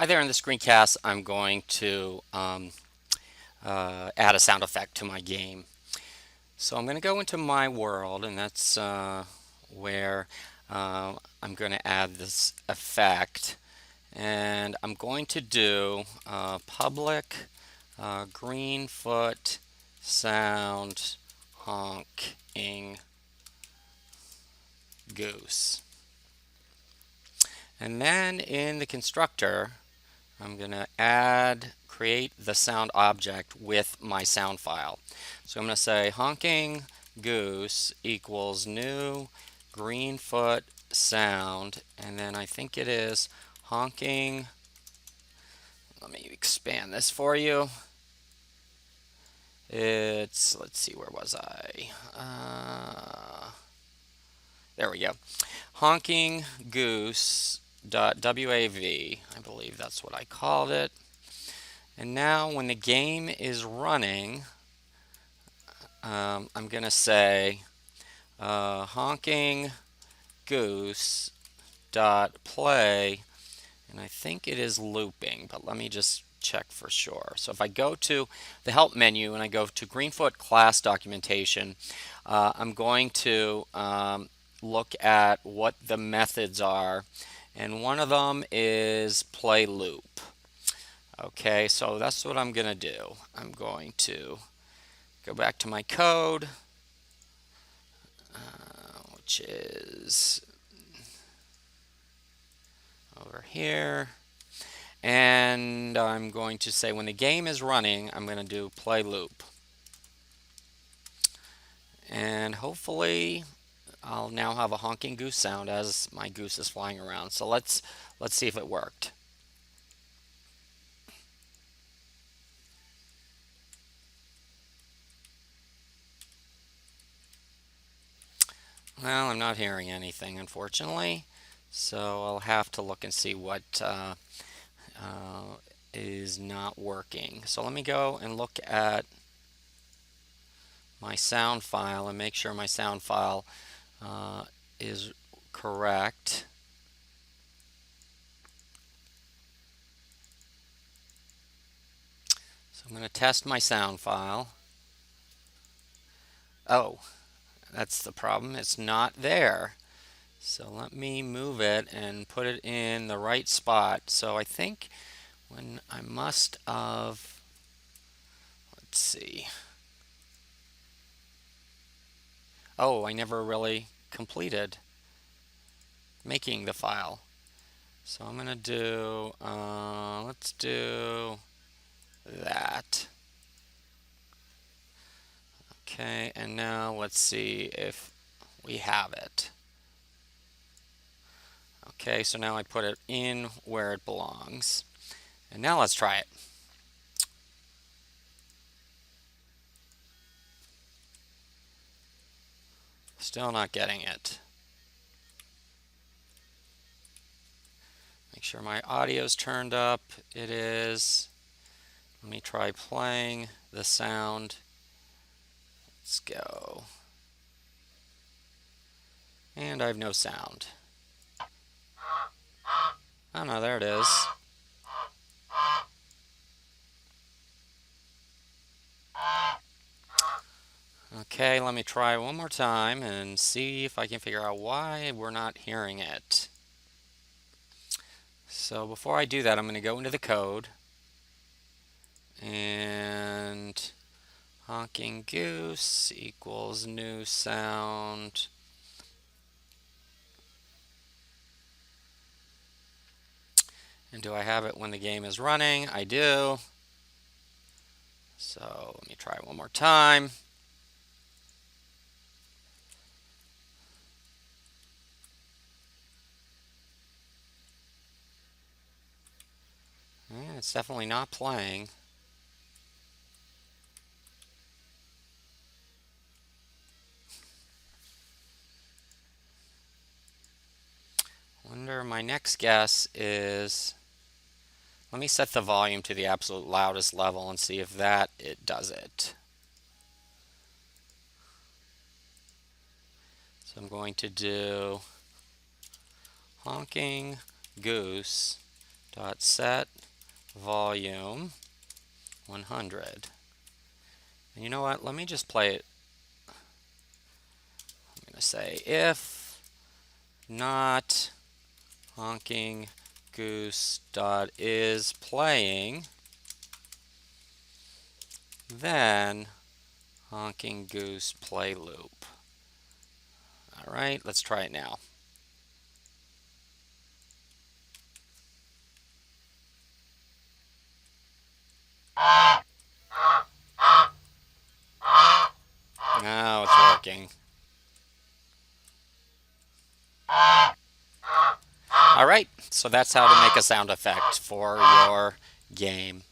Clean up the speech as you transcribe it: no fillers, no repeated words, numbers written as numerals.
Hi there, in the screencast, I'm going to add a sound effect to my game. So I'm going to go into my world, and that's where I'm going to add this effect. And I'm going to do public Greenfoot sound honking goose. And then in the constructor, I'm going to create the sound object with my sound file. So I'm going to say honking goose equals new Greenfoot sound, and then I think it is honking. Let me expand this for you. Let's see, where was I? There we go. Honking goose .wav. I believe that's what I called it. And now when the game is running, I'm going to say honking goose dot play, and I think it is looping, but let me just check for sure. So if I go to the help menu and I go to Greenfoot class documentation, I'm going to look at what the methods are, and one of them is play loop. Okay, so that's what I'm going to do. I'm going to go back to my code, which is over here. And I'm going to say when the game is running, I'm going to do play loop. And hopefully I'll now have a honking goose sound as my goose is flying around. So let's see if it worked. Well, I'm not hearing anything, unfortunately. So I'll have to look and see what is not working. So let me go and look at my sound file and make sure my sound file is correct. So I'm going to test my sound file. Oh, that's the problem. It's not there. So let me move it and put it in the right spot. So I think when I must have, let's see. Oh, I never really completed making the file. So I'm going to do, let's do that. Okay, and now let's see if we have it. Okay, so now I put it in where it belongs. And now let's try it. Still not getting it. Make sure my audio's turned up. It is. Let me try playing the sound. Let's go. And I have no sound. Oh no, there it is. Okay, let me try one more time and see if I can figure out why we're not hearing it. So before I do that, I'm going to go into the code and honking goose equals new sound. And do I have it when the game is running? I do. So let me try one more time. And it's definitely not playing. Wonder, my next guess is, let me set the volume to the absolute loudest level and see if that it does it. So I'm going to do honking goose dot set volume 100. And you know what? Let me just play it. I'm going to say if not honking goose dot is playing, then honking goose play loop. All right, let's try it now. Now it's working. All right, so that's how to make a sound effect for your game.